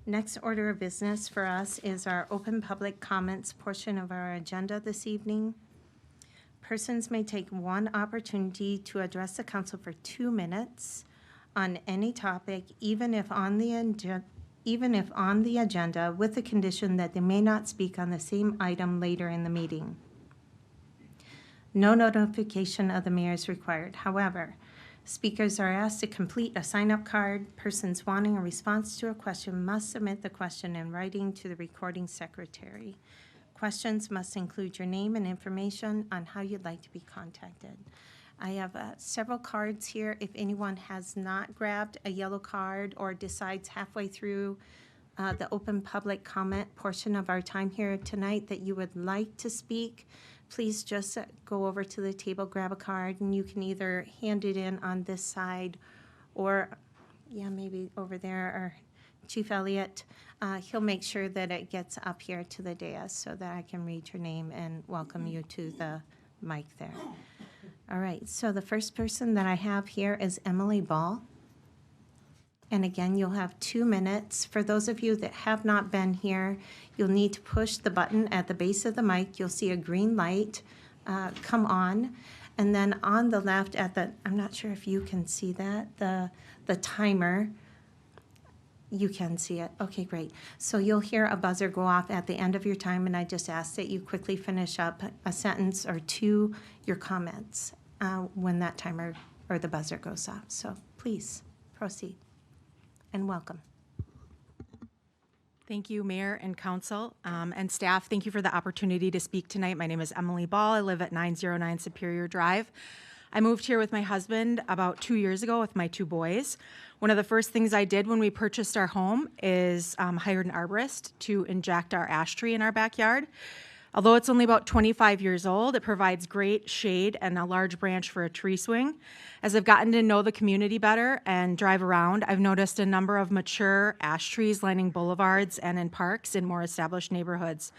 Next order of business for us is our open public comments portion of our agenda this evening. Persons may take one opportunity to address the council for 2 minutes on any topic, even if on the agenda, with the condition that they may not speak on the same item later in the meeting. No notification of the mayor is required. However, speakers are asked to complete a sign-up card. Persons wanting a response to a question must submit the question in writing to the recording secretary. Questions must include your name and information on how you'd like to be contacted. I have several cards here. If anyone has not grabbed a yellow card or decides halfway through the open public comment portion of our time here tonight that you would like to speak, please just go over to the table, grab a card, and you can either hand it in on this side or, yeah, maybe over there, or Chief Elliott, he'll make sure that it gets up here to the dais so that I can read your name and welcome you to the mic there. All right, so the first person that I have here is Emily Ball. And again, you'll have 2 minutes. For those of you that have not been here, you'll need to push the button at the base of the mic. You'll see a green light come on. And then on the left at the, I'm not sure if you can see that, the timer. You can see it. Okay, great. So you'll hear a buzzer go off at the end of your time, and I just ask that you quickly finish up a sentence or two, your comments, when that timer or the buzzer goes off. So please proceed. And welcome. Thank you, Mayor and Council and staff. Thank you for the opportunity to speak tonight. My name is Emily Ball. I live at 909 Superior Drive. I moved here with my husband about 2 years ago with my 2 boys. One of the first things I did when we purchased our home is hired an arborist to inject our ash tree in our backyard. Although it's only about 25 years old, it provides great shade and a large branch for a tree swing. As I've gotten to know the community better and drive around, I've noticed a number of mature ash trees lining boulevards and in parks in more established neighborhoods.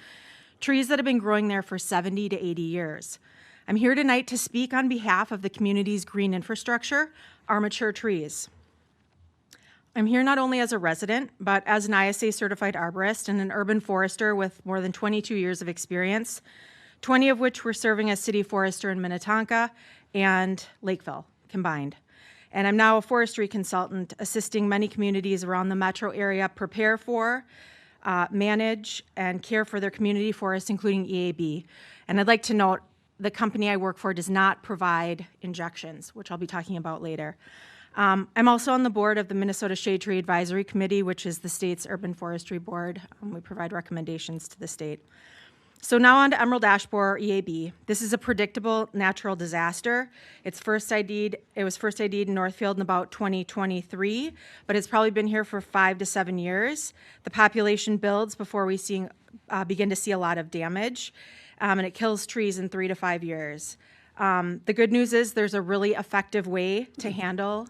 Trees that have been growing there for 70 to 80 years. I'm here tonight to speak on behalf of the community's green infrastructure, our mature trees. I'm here not only as a resident, but as an ISA certified arborist and an urban forester with more than 22 years of experience, 20 of which were serving as city forester in Minnetonka and Lakeville combined. And I'm now a forestry consultant assisting many communities around the metro area prepare for, manage, and care for their community forests, including EAB. And I'd like to note the company I work for does not provide injections, which I'll be talking about later. I'm also on the board of the Minnesota Shade Tree Advisory Committee, which is the state's urban forestry board. We provide recommendations to the state. So now on to Emerald Ash Borer, EAB. This is a predictable natural disaster. It was first ID'd in Northfield in about 2023, but it's probably been here for 5 to 7 years. The population builds before we begin to see a lot of damage, and it kills trees in 3 to 5 years. The good news is there's a really effective way to handle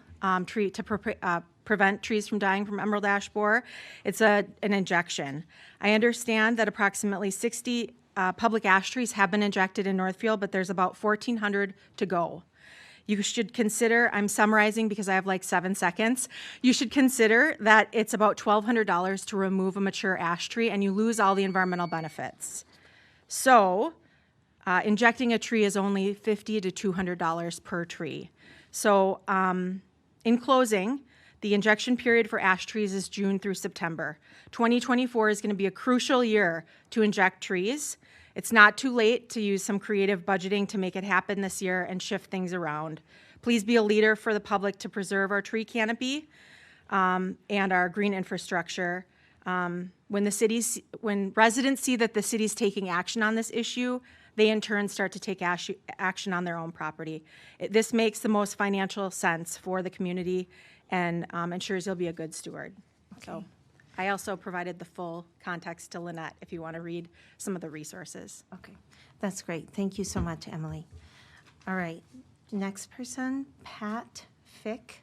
prevent trees from dying from emerald ash borer. It's an injection. I understand that approximately 60 public ash trees have been injected in Northfield, but there's about 1,400 to go. You should consider, I'm summarizing because I have like 7 seconds, you should consider that it's about $1,200 to remove a mature ash tree and you lose all the environmental benefits. So, injecting a tree is only $50 to $200 per tree. So, in closing, the injection period for ash trees is June through September. 2024 is going to be a crucial year to inject trees. It's not too late to use some creative budgeting to make it happen this year and shift things around. Please be a leader for the public to preserve our tree canopy and our green infrastructure. When residents see that the city's taking action on this issue, they in turn start to take action on their own property. This makes the most financial sense for the community and ensures you'll be a good steward. Okay. So I also provided the full context to Lynette if you want to read some of the resources. Okay, that's great. Thank you so much, Emily. All right, next person, Pat Fick.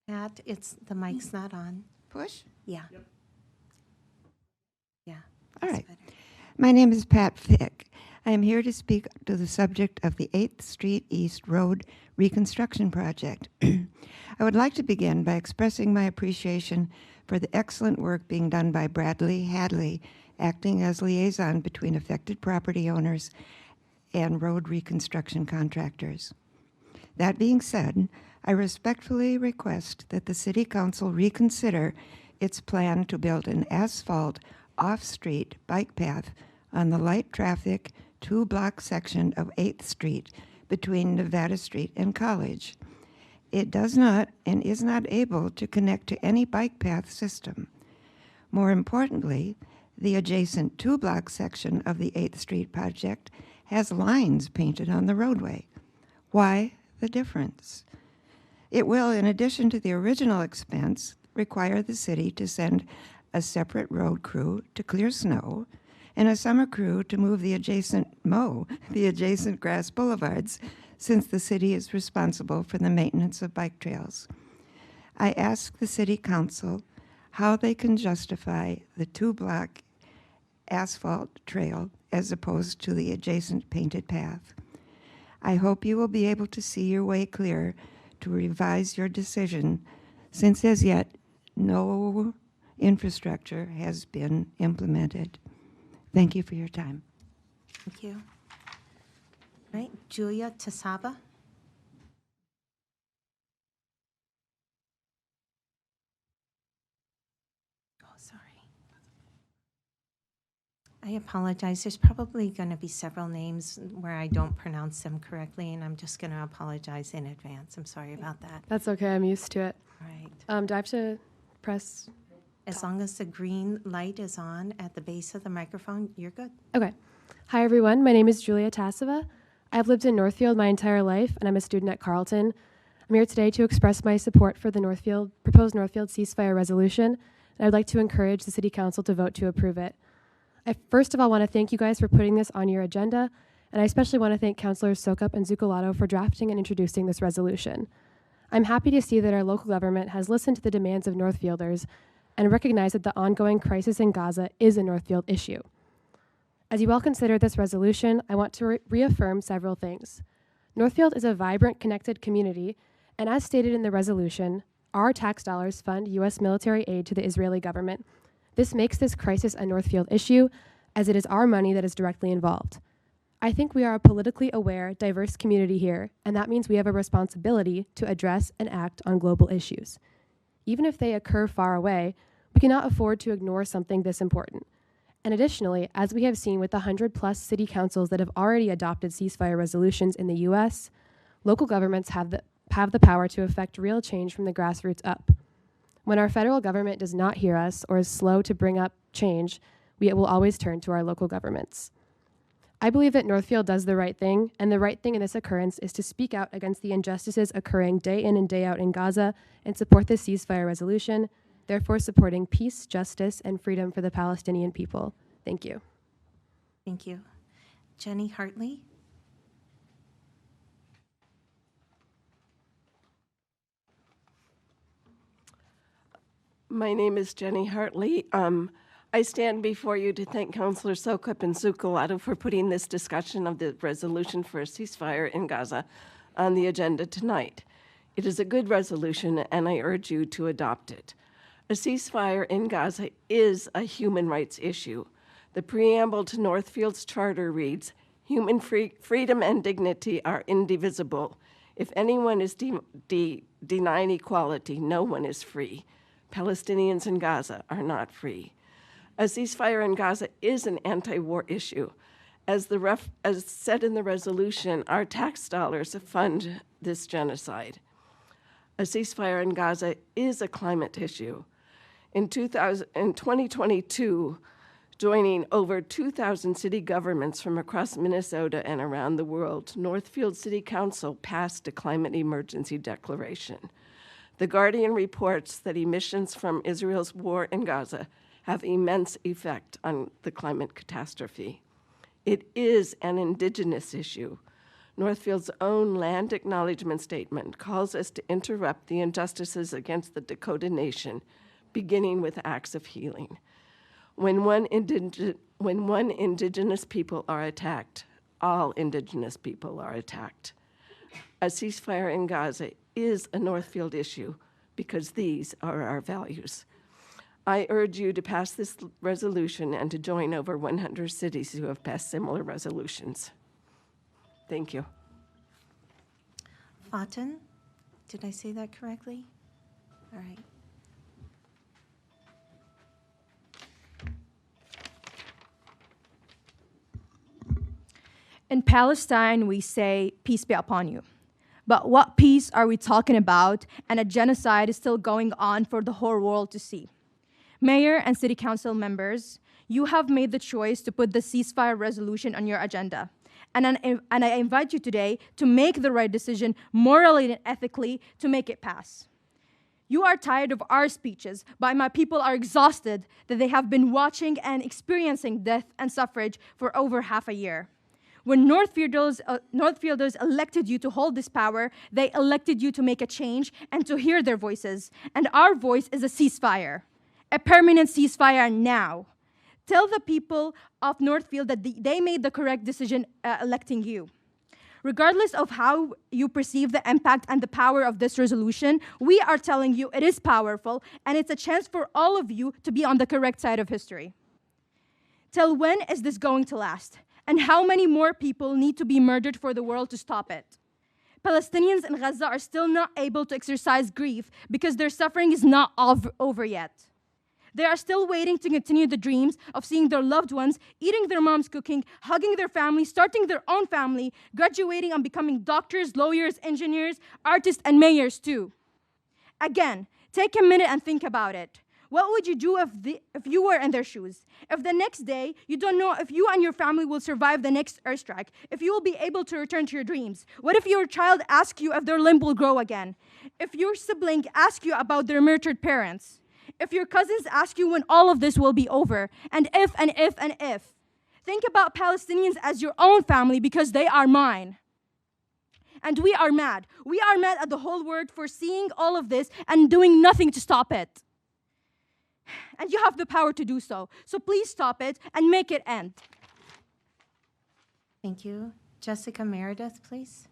Pat, the mic's not on. Push? Yeah. Yep. Yeah. All that's right. better. My name is Pat Fick. I am here to speak to the subject of the 8th Street East Road reconstruction project. I would like to begin by expressing my appreciation for the excellent work being done by Bradley Hadley, acting as liaison between affected property owners and road reconstruction contractors. That being said, I respectfully request that the City Council reconsider its plan to build an asphalt off-street bike path on the light traffic 2-block section of 8th Street between Nevada Street and College. It does not and is not able to connect to any bike path system. More importantly, the adjacent 2-block section of the 8th Street project has lines painted on the roadway. Why the difference? It will, in addition to the original expense, require the city to send a separate road crew to clear snow and a summer crew to move the adjacent grass boulevards, since the city is responsible for the maintenance of bike trails. I ask the City Council how they can justify the 2-block asphalt trail as opposed to the adjacent painted path. I hope you will be able to see your way clear to revise your decision, since as yet no infrastructure has been implemented. Thank you for your time. Thank you. All right, Julia Tasaba. Oh, sorry. I apologize. There's probably going to be several names where I don't pronounce them correctly, and I'm just going to apologize in advance. I'm sorry about that. That's okay. I'm used to it. All right. Do I have to press? As long as the green light is on at the base of the microphone, you're good. Okay. Hi, everyone. My name is Julia Tasova. I've lived in Northfield my entire life, and I'm a student at Carleton. I'm here today to express my support for the proposed Northfield ceasefire resolution, and I'd like to encourage the City Council to vote to approve it. I first of all want to thank you guys for putting this on your agenda, and I especially want to thank Councilors Sokup and Zucolato for drafting and introducing this resolution. I'm happy to see that our local government has listened to the demands of Northfielders and recognized that the ongoing crisis in Gaza is a Northfield issue. As you all consider this resolution, I want to reaffirm several things. Northfield is a vibrant, connected community, and as stated in the resolution, our tax dollars fund U.S. military aid to the Israeli government. This makes this crisis a Northfield issue, as it is our money that is directly involved. I think we are a politically aware, diverse community here, and that means we have a responsibility to address and act on global issues. Even if they occur far away, we cannot afford to ignore something this important. And additionally, as we have seen with the 100+ city councils that have already adopted ceasefire resolutions in the U.S., local governments have the power to effect real change from the grassroots up. When our federal government does not hear us or is slow to bring up change, we will always turn to our local governments. I believe that Northfield does the right thing, and the right thing in this occurrence is to speak out against the injustices occurring day in and day out in Gaza and support the ceasefire resolution, therefore supporting peace, justice, and freedom for the Palestinian people. Thank you. Thank you. Jenny Hartley. My name is Jenny Hartley. I stand before you to thank Councillor Sokup and Zucolato for putting this discussion of the resolution for a ceasefire in Gaza on the agenda tonight. It is a good resolution, and I urge you to adopt it. A ceasefire in Gaza is a human rights issue. The preamble to Northfield's charter reads, "Human freedom and dignity are indivisible. If anyone is denying equality, no one is free. Palestinians in Gaza are not free." A ceasefire in Gaza is an anti-war issue. As said in the resolution, our tax dollars fund this genocide. A ceasefire in Gaza is a climate issue. In 2022, joining over 2,000 city governments from across Minnesota and around the world, Northfield City Council passed a climate emergency declaration. The Guardian reports that emissions from Israel's war in Gaza have immense effect on the climate catastrophe. It is an indigenous issue. Northfield's own land acknowledgement statement calls us to interrupt the injustices against the Dakota Nation, beginning with acts of healing. When one indigenous people are attacked, all indigenous people are attacked. A ceasefire in Gaza is a Northfield issue because these are our values. I urge you to pass this resolution and to join over 100 cities who have passed similar resolutions. Thank you. Faten, did I say that correctly? All right. In Palestine, we say, peace be upon you. But what peace are we talking about? And a genocide is still going on for the whole world to see. Mayor and city council members, you have made the choice to put the ceasefire resolution on your agenda. And I invite you today to make the right decision morally and ethically to make it pass. You are tired of our speeches, but my people are exhausted that they have been watching and experiencing death and suffrage for over half a year. When Northfielders elected you to hold this power, they elected you to make a change and to hear their voices. And our voice is a ceasefire, a permanent ceasefire now. Tell the people of Northfield that they made the correct decision electing you. Regardless of how you perceive the impact and the power of this resolution, we are telling you it is powerful and it's a chance for all of you to be on the correct side of history. Till when is this going to last? And how many more people need to be murdered for the world to stop it? Palestinians in Gaza are still not able to exercise grief because their suffering is not over yet. They are still waiting to continue the dreams of seeing their loved ones, eating their mom's cooking, hugging their family, starting their own family, graduating and becoming doctors, lawyers, engineers, artists, and mayors too. Again, take a minute and think about it. What would you do if you were in their shoes? If the next day you don't know if you and your family will survive the next airstrike, if you will be able to return to your dreams? What if your child asks you if their limb will grow again? If your sibling asks you about their murdered parents? If your cousins ask you when all of this will be over? And if, and if, and if. Think about Palestinians as your own family because they are mine. And we are mad. We are mad at the whole world for seeing all of this and doing nothing to stop it. And you have the power to do so. So please stop it and make it end. Thank you. Jessica Meredith, please.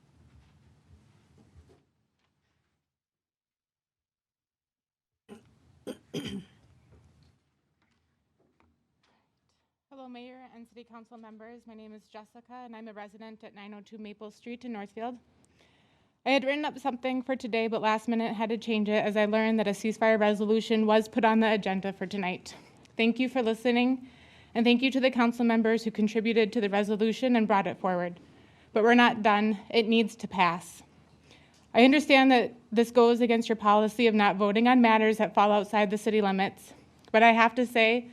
Hello, Mayor and City Council members. My name is Jessica, and I'm a resident at 902 Maple Street in Northfield. I had written up something for today, but last minute had to change it as I learned that a ceasefire resolution was put on the agenda for tonight. Thank you for listening, and thank you to the council members who contributed to the resolution and brought it forward. But we're not done. It needs to pass. I understand that this goes against your policy of not voting on matters that fall outside the city limits, but I have to say,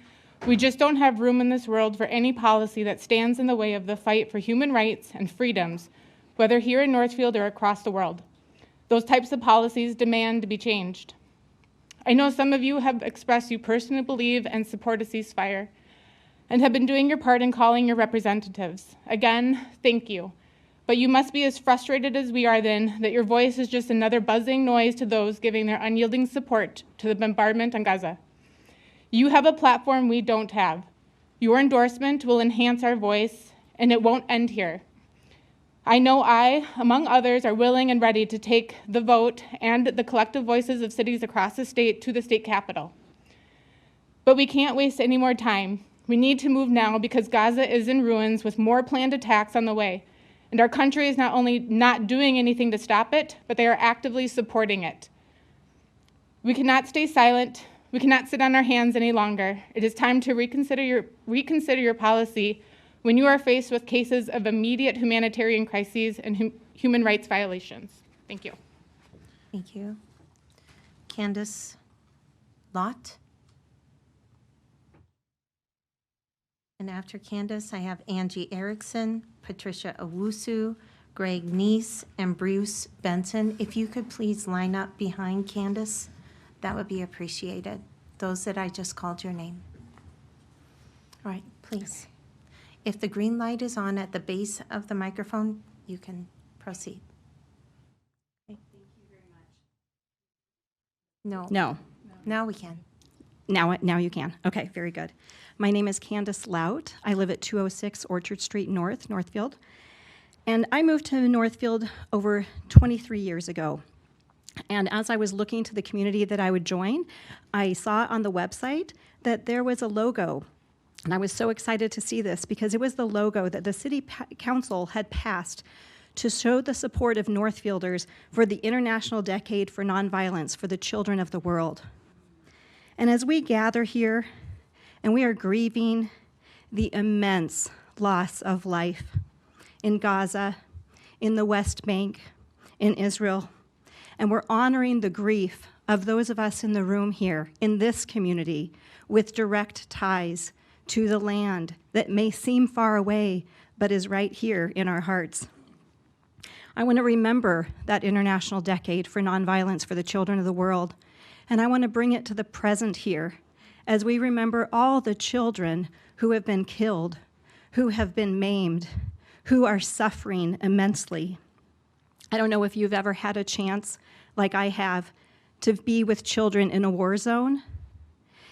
we just don't have room in this world for any policy that stands in the way of the fight for human rights and freedoms, whether here in Northfield or across the world. Those types of policies demand to be changed. I know some of you have expressed you personally believe and support a ceasefire and have been doing your part in calling your representatives. Again, thank you. But you must be as frustrated as we are then that your voice is just another buzzing noise to those giving their unyielding support to the bombardment on Gaza. You have a platform we don't have. Your endorsement will enhance our voice, and it won't end here. I know I, among others, are willing and ready to take the vote and the collective voices of cities across the state to the state capitol. But we can't waste any more time. We need to move now because Gaza is in ruins with more planned attacks on the way. And our country is not only not doing anything to stop it, but they are actively supporting it. We cannot stay silent. We cannot sit on our hands any longer. It is time to reconsider your policy when you are faced with cases of immediate humanitarian crises and human rights violations. Thank you. Thank you. Candace Lott. And after Candace, I have Angie Erickson, Patricia Owusu, Greg Neese, and Bruce Benson. If you could please line up behind Candace, that would be appreciated. Those that I just called your name. All right, please. If the green light is on at the base of the microphone, you can proceed. Okay. Thank you very much. No. No. Now we can. Now you can. Okay, very good. My name is Candace Lout. I live at 206 Orchard Street North, Northfield. And I moved to Northfield over 23 years ago. And as I was looking to the community that I would join, I saw on the website that there was a logo. And I was so excited to see this because it was the logo that the city council had passed to show the support of Northfielders for the International Decade for Nonviolence for the Children of the World. And as we gather here and we are grieving the immense loss of life in Gaza, in the West Bank, in Israel, and we're honoring the grief of those of us in the room here, in this community, with direct ties to the land that may seem far away, but is right here in our hearts. I want to remember that International Decade for Nonviolence for the Children of the World, and I want to bring it to the present here as we remember all the children who have been killed, who have been maimed, who are suffering immensely. I don't know if you've ever had a chance, like I have, to be with children in a war zone.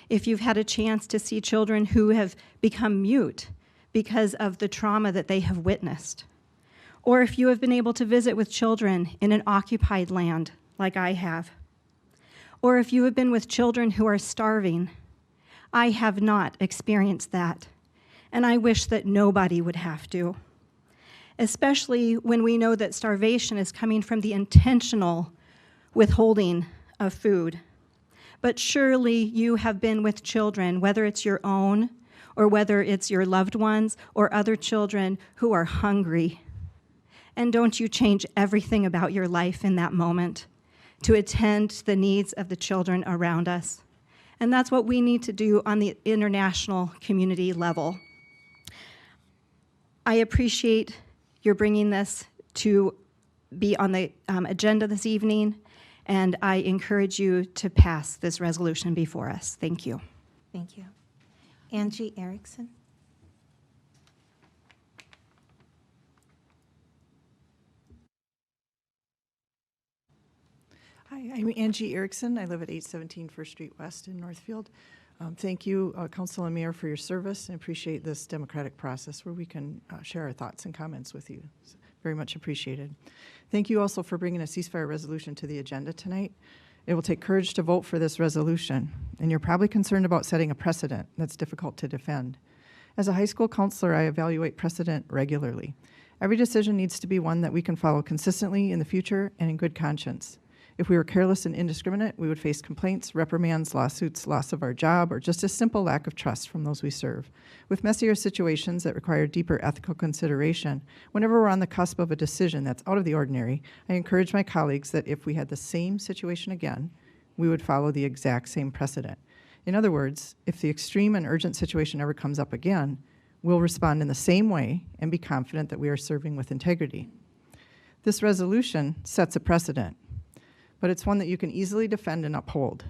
If you've had a chance to see children who have become mute because of the trauma that they have witnessed. Or if you have been able to visit with children in an occupied land, like I have. Or if you have been with children who are starving. I have not experienced that, and I wish that nobody would have to. Especially when we know that starvation is coming from the intentional withholding of food. But surely you have been with children, whether it's your own, or whether it's your loved ones, or other children who are hungry. And don't you change everything about your life in that moment to attend to the needs of the children around us. And that's what we need to do on the international community level. I appreciate your bringing this to be on the agenda this evening, and I encourage you to pass this resolution before us. Thank you. Thank you. Angie Erickson. Hi, I'm Angie Erickson. I live at 817 First Street West in Northfield. Thank you, Council and Mayor, for your service, and appreciate this democratic process where we can share our thoughts and comments with you. It's very much appreciated. Thank you also for bringing a ceasefire resolution to the agenda tonight. It will take courage to vote for this resolution, and you're probably concerned about setting a precedent that's difficult to defend. As a high school counselor, I evaluate precedent regularly. Every decision needs to be one that we can follow consistently in the future and in good conscience. If we were careless and indiscriminate, we would face complaints, reprimands, lawsuits, loss of our job, or just a simple lack of trust from those we serve. With messier situations that require deeper ethical consideration, whenever we're on the cusp of a decision that's out of the ordinary, I encourage my colleagues that if we had the same situation again, we would follow the exact same precedent. In other words, if the extreme and urgent situation ever comes up again, we'll respond in the same way and be confident that we are serving with integrity. This resolution sets a precedent, but it's one that you can easily defend and uphold.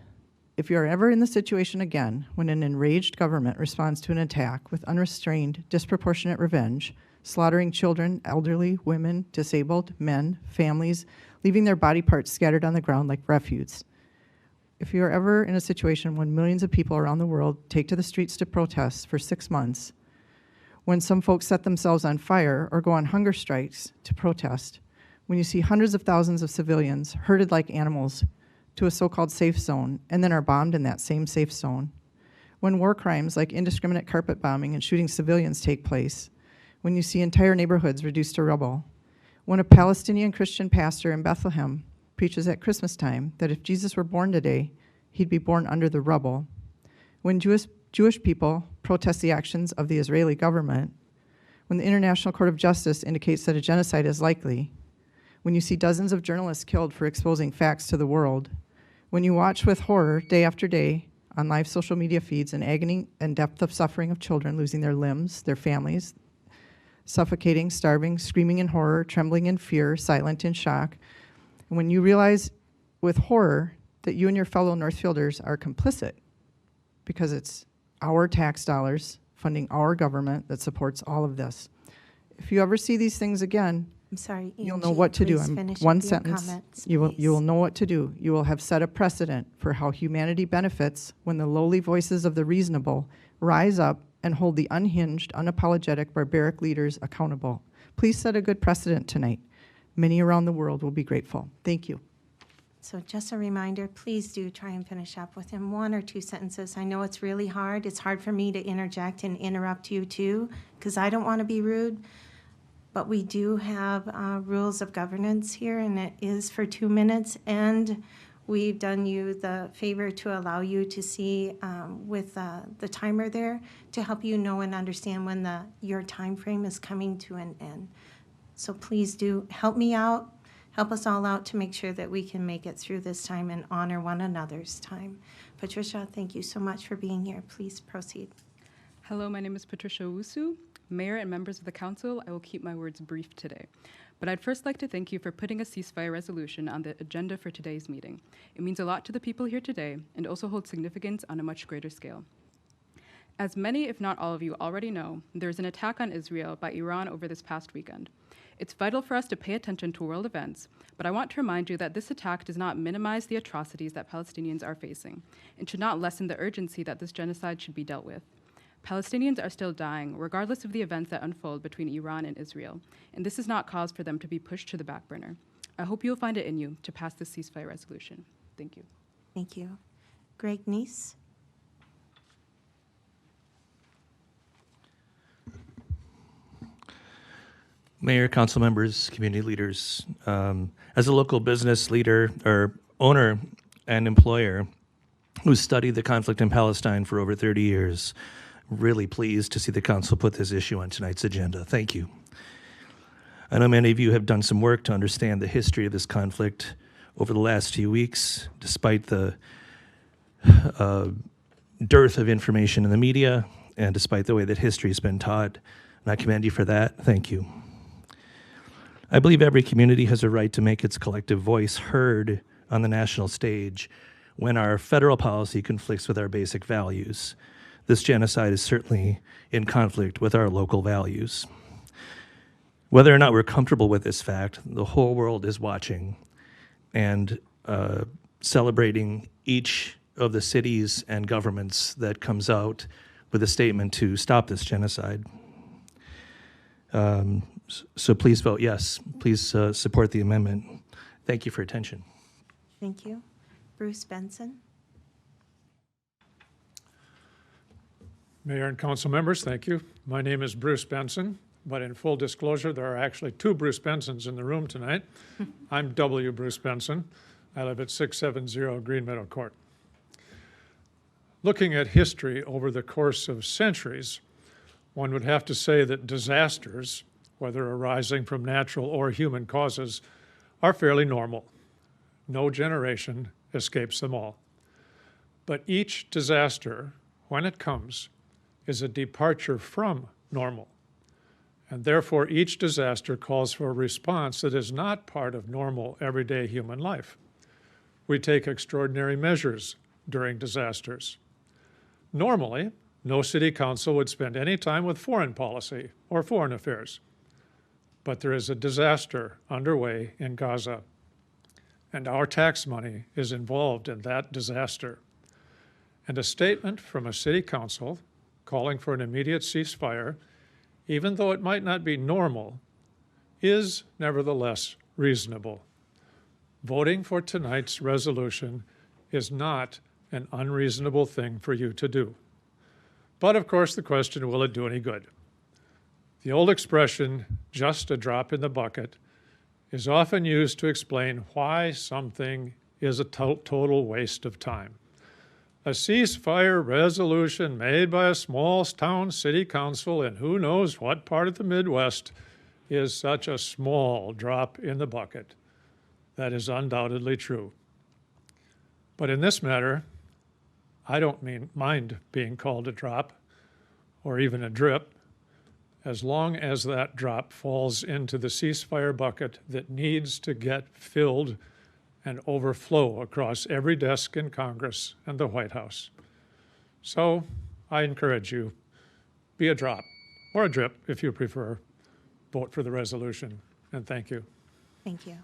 If you're ever in the situation again when an enraged government responds to an attack with unrestrained, disproportionate revenge, slaughtering children, elderly, women, disabled, men, families, leaving their body parts scattered on the ground like refuse. If you're ever in a situation when millions of people around the world take to the streets to protest for 6 months, when some folks set themselves on fire or go on hunger strikes to protest, when you see hundreds of thousands of civilians herded like animals to a so-called safe zone and then are bombed in that same safe zone, when war crimes like indiscriminate carpet bombing and shooting civilians take place, when you see entire neighborhoods reduced to rubble, when a Palestinian Christian pastor in Bethlehem preaches at Christmas time that if Jesus were born today, he'd be born under the rubble, when Jewish people protest the actions of the Israeli government, when the International Court of Justice indicates that a genocide is likely, when you see dozens of journalists killed for exposing facts to the world, when you watch with horror day after day on live social media feeds an agony and depth of suffering of children losing their limbs, their families, suffocating, starving, screaming in horror, trembling in fear, silent in shock, and when you realize with horror that you and your fellow Northfielders are complicit because it's our tax dollars funding our government that supports all of this. If you ever see these things again, I'm sorry, You'll know Angie, what to do. please I'm finish one up your sentence. comments, You will please. know what to do. You will have set a precedent for how humanity benefits when the lowly voices of the reasonable rise up and hold the unhinged, unapologetic, barbaric leaders accountable. Please set a good precedent tonight. Many around the world will be grateful. Thank you. So just a reminder, please do try and finish up within 1 or 2 sentences. I know it's really hard. It's hard for me to interject and interrupt you too, because I don't want to be rude. But we do have rules of governance here, and it is for 2 minutes. And we've done you the favor to allow you to see with the timer there to help you know and understand when your time frame is coming to an end. So please do help me out. Help us all out to make sure that we can make it through this time and honor one another's time. Patricia, thank you so much for being here. Please proceed. Hello, my name is Patricia Owusu. Mayor and members of the council, I will keep my words brief today. But I'd first like to thank you for putting a ceasefire resolution on the agenda for today's meeting. It means a lot to the people here today and also holds significance on a much greater scale. As many, if not all of you already know, there is an attack on Israel by Iran over this past weekend. It's vital for us to pay attention to world events, but I want to remind you that this attack does not minimize the atrocities that Palestinians are facing and should not lessen the urgency that this genocide should be dealt with. Palestinians are still dying, regardless of the events that unfold between Iran and Israel, and this is not cause for them to be pushed to the back burner. I hope you'll find it in you to pass this ceasefire resolution. Thank you. Thank you. Greg Neese? Mayor, council members, community leaders, as a local business leader or owner and employer who studied the conflict in Palestine for over 30 years, really pleased to see the council put this issue on tonight's agenda. Thank you. I know many of you have done some work to understand the history of this conflict over the last few weeks, despite the dearth of information in the media and despite the way that history has been taught. And I commend you for that. Thank you. I believe every community has a right to make its collective voice heard on the national stage when our federal policy conflicts with our basic values. This genocide is certainly in conflict with our local values. Whether or not we're comfortable with this fact, the whole world is watching and celebrating each of the cities and governments that comes out with a statement to stop this genocide. So please vote yes. Please support the amendment. Thank you for your attention. Thank you. Bruce Benson? Mayor and council members, thank you. My name is Bruce Benson, but in full disclosure, there are actually 2 Bruce Bensons in the room tonight. I'm W. Bruce Benson. I live at 670 Green Meadow Court. Looking at history over the course of centuries, one would have to say that disasters, whether arising from natural or human causes, are fairly normal. No generation escapes them all. But each disaster, when it comes, is a departure from normal. And therefore, each disaster calls for a response that is not part of normal, everyday human life. We take extraordinary measures during disasters. Normally, no city council would spend any time with foreign policy or foreign affairs. But there is a disaster underway in Gaza, and our tax money is involved in that disaster. And a statement from a city council calling for an immediate ceasefire, even though it might not be normal, is nevertheless reasonable. Voting for tonight's resolution is not an unreasonable thing for you to do. But of course, the question, will it do any good? The old expression, just a drop in the bucket, is often used to explain why something is a total waste of time. A ceasefire resolution made by a small town city council in who knows what part of the Midwest is such a small drop in the bucket. That is undoubtedly true. But in this matter, I don't mind being called a drop or even a drip, as long as that drop falls into the ceasefire bucket that needs to get filled and overflow across every desk in Congress and the White House. So I encourage you, be a drop or a drip if you prefer. Vote for the resolution. and thank you. Thank you.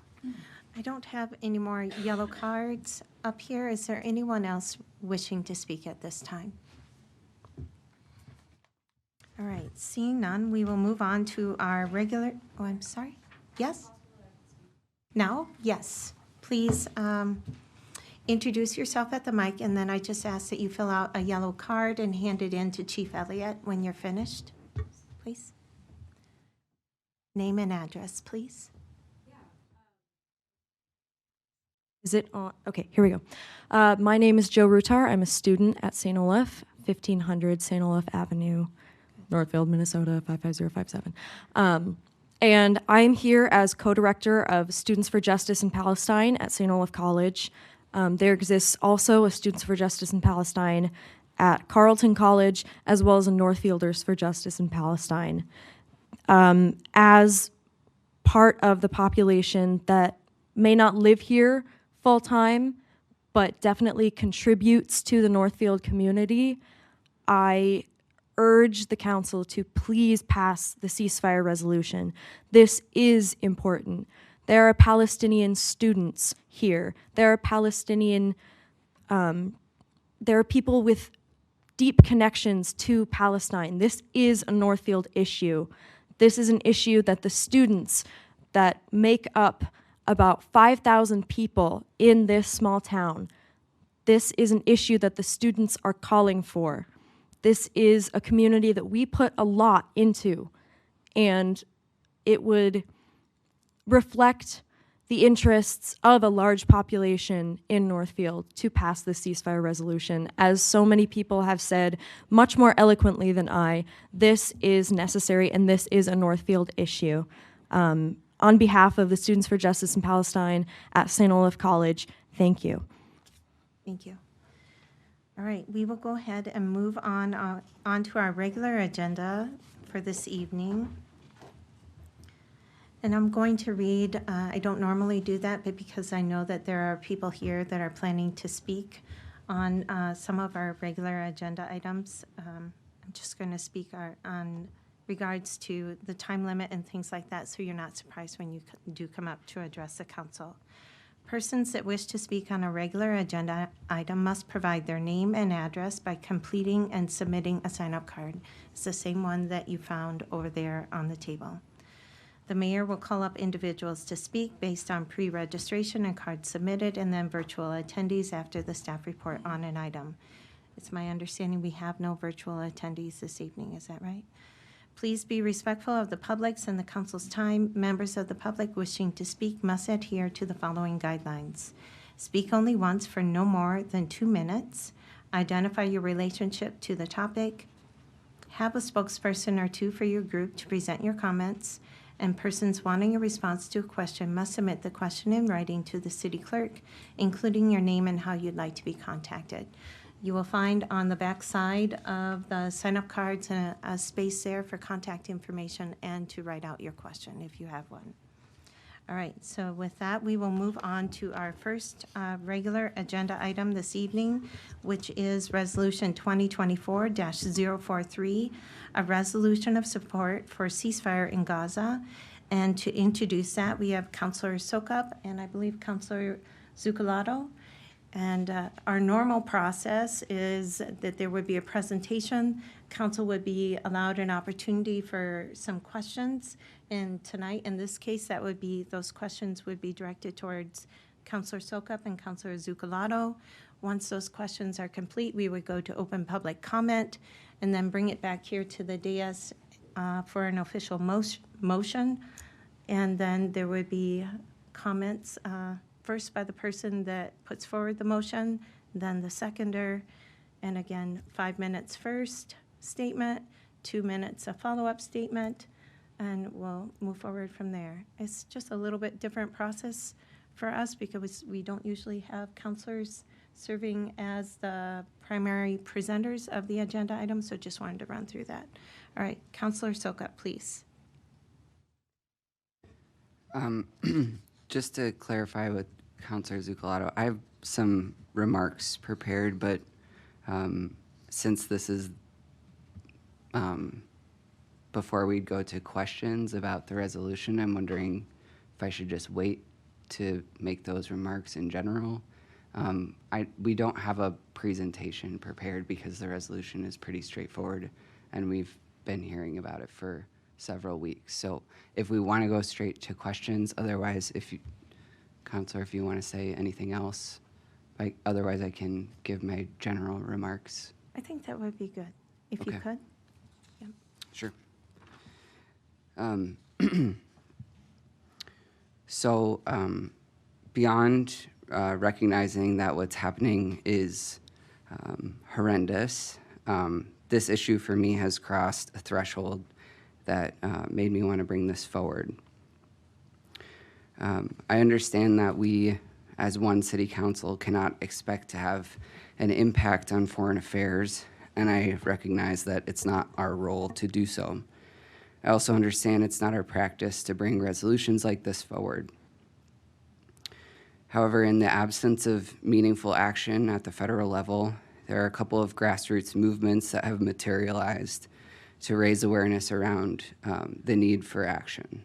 I don't have any more yellow cards up here. Is there anyone else wishing to speak at this time? All right, seeing none, we will move on to our regular, oh, I'm sorry. Yes? Now? Yes. Please introduce yourself at the mic, and then I just ask that you fill out a yellow card and hand it in to Chief Elliott when you're finished, please. Name and address, please. Is it on? Okay, here we go. My name is Joe Rutar. I'm a student at St. Olaf, 1500 St. Olaf Avenue, Northfield, Minnesota, 55057. And I'm here as co-director of Students for Justice in Palestine at St. Olaf College. There exists also a Students for Justice in Palestine at Carleton College, as well as a Northfielders for Justice in Palestine. As part of the population that may not live here full-time, but definitely contributes to the Northfield community, I urge the council to please pass the ceasefire resolution. This is important. There are Palestinian students here. There are there are people with deep connections to Palestine. This is a Northfield issue. This is an issue that the students that make up about 5,000 people in this small town, this is an issue that the students are calling for. This is a community that we put a lot into, and it would reflect the interests of a large population in Northfield to pass the ceasefire resolution. As so many people have said much more eloquently than I, this is necessary and this is a Northfield issue. On behalf of the Students for Justice in Palestine at St. Olaf College, thank you. Thank you. All right, we will go ahead and move on to our regular agenda for this evening. And I'm going to read, I don't normally do that, but because I know that there are people here that are planning to speak on some of our regular agenda items, I'm just going to speak on regards to the time limit and things like that, so you're not surprised when you do come up to address the council. Persons that wish to speak on a regular agenda item must provide their name and address by completing and submitting a sign-up card. It's the same one that you found over there on the table. The mayor will call up individuals to speak based on pre-registration and cards submitted, and then virtual attendees after the staff report on an item. It's my understanding we have no virtual attendees this evening, is that right? Please be respectful of the public's and the council's time. Members of the public wishing to speak must adhere to the following guidelines. Speak only once for no more than 2 minutes. Identify your relationship to the topic. Have a spokesperson or two for your group to present your comments. And persons wanting a response to a question must submit the question in writing to the city clerk, including your name and how you'd like to be contacted. You will find on the back side of the sign-up cards a space there for contact information and to write out your question if you have one. All right, so with that, we will move on to our first regular agenda item this evening, which is Resolution 2024-043, a resolution of support for ceasefire in Gaza. And to introduce that, we have Councilor Sokup and I believe Councilor Zucolato. And our normal process is that there would be a presentation. Council would be allowed an opportunity for some questions. And tonight, in this case, that would be, those questions would be directed towards Councilor Sokup and Councilor Zucolato. Once those questions are complete, we would go to open public comment and then bring it back here to the dais for an official motion. And then there would be comments first by the person that puts forward the motion, then the seconder, and again, 5 minutes first statement, 2 minutes a follow-up statement, and we'll move forward from there. It's just a little bit different process for us because we don't usually have counselors serving as the primary presenters of the agenda item, so just wanted to run through that. All right, Councilor Sokup, please. Just to clarify with Councilor Zucolato, I have some remarks prepared, but since this is before we go to questions about the resolution, I'm wondering if I should just wait to make those remarks in general. We don't have a presentation prepared because the resolution is pretty straightforward, and we've been hearing about it for several weeks. So if we want to go straight to questions, otherwise, Counselor, if you want to say anything else, otherwise I can give my general remarks. I think that would be good, if you Okay. could. Yeah. Sure. So beyond recognizing that what's happening is horrendous, this issue for me has crossed a threshold that made me want to bring this forward. I understand that we, as one city council, cannot expect to have an impact on foreign affairs, and I recognize that it's not our role to do so. I also understand it's not our practice to bring resolutions like this forward. However, in the absence of meaningful action at the federal level, there are a couple of grassroots movements that have materialized to raise awareness around the need for action.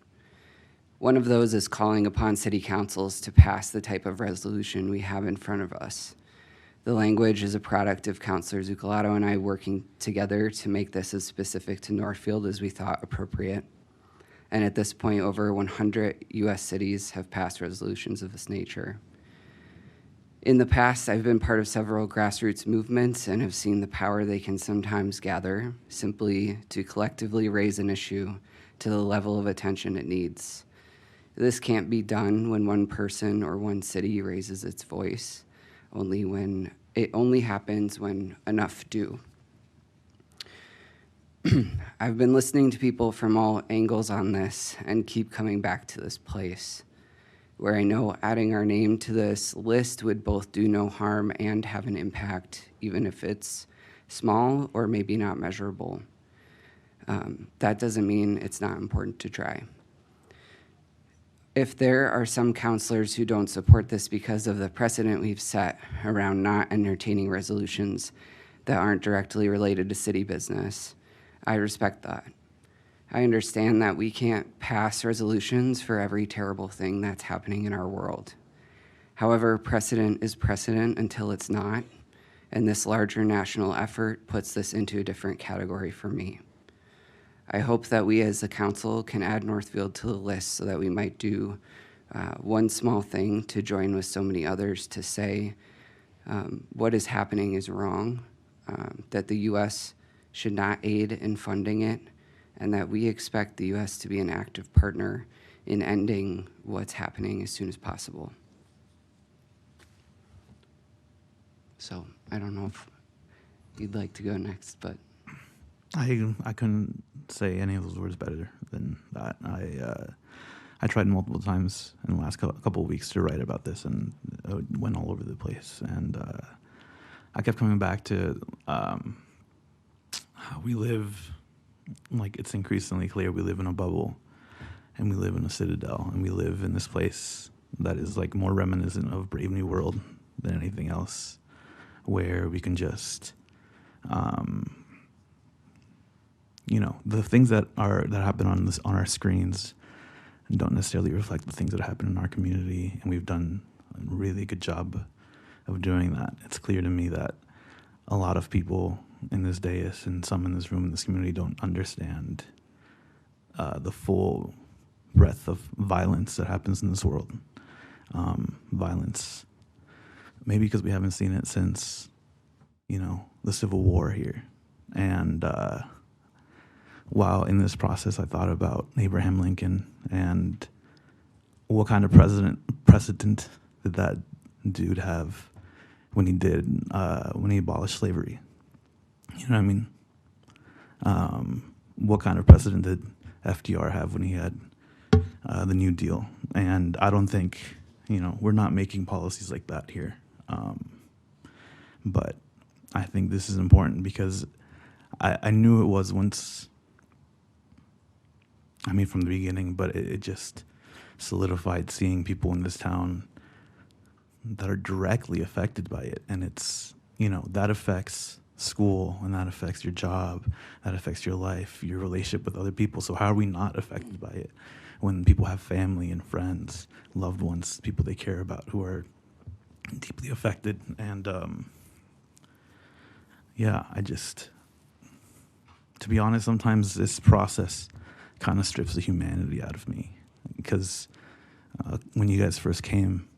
One of those is calling upon city councils to pass the type of resolution we have in front of us. The language is a product of Councilor Zucolato and I working together to make this as specific to Northfield as we thought appropriate. And at this point, over 100 US cities have passed resolutions of this nature. In the past, I've been part of several grassroots movements and have seen the power they can sometimes gather simply to collectively raise an issue to the level of attention it needs. This can't be done when one person or one city raises its voice, it only happens when enough do. I've been listening to people from all angles on this and keep coming back to this place where I know adding our name to this list would both do no harm and have an impact, even if it's small or maybe not measurable. That doesn't mean it's not important to try. If there are some counselors who don't support this because of the precedent we've set around not entertaining resolutions that aren't directly related to city business, I respect that. I understand that we can't pass resolutions for every terrible thing that's happening in our world. However, precedent is precedent until it's not, and this larger national effort puts this into a different category for me. I hope that we as a council can add Northfield to the list so that we might do one small thing to join with so many others to say what is happening is wrong, that the U.S. should not aid in funding it, and that we expect the U.S. to be an active partner in ending what's happening as soon as possible. So I don't know if you'd like to go next, but. I couldn't say any of those words better than that. I tried multiple times in the last couple of weeks to write about this, and it went all over the place. And I kept coming back to how we live, like it's increasingly clear, we live in a bubble, and we live in a citadel, and we live in this place that is like more reminiscent of Brave New World than anything else, where we can just the things that happen on our screens don't necessarily reflect the things that happen in our community, and we've done a really good job of doing that. It's clear to me that a lot of people in this dais and some in this room in this community don't understand the full breadth of violence that happens in this world. Violence, maybe because we haven't seen it since, the Civil War here. And while in this process, I thought about Abraham Lincoln and what kind of precedent did that dude have when he abolished slavery? You know what I mean? What kind of precedent did FDR have when he had the New Deal? And I don't think, we're not making policies like that here. But I think this is important because I knew it was once, from the beginning, but it just solidified seeing people in this town that are directly affected by it. And it's, that affects school, and that affects your job, that affects your life, your relationship with other people. So how are we not affected by it when people have family and friends, loved ones, people they care about who are deeply affected? And yeah, to be honest, sometimes this process kind of strips the humanity out of me, because when you guys first came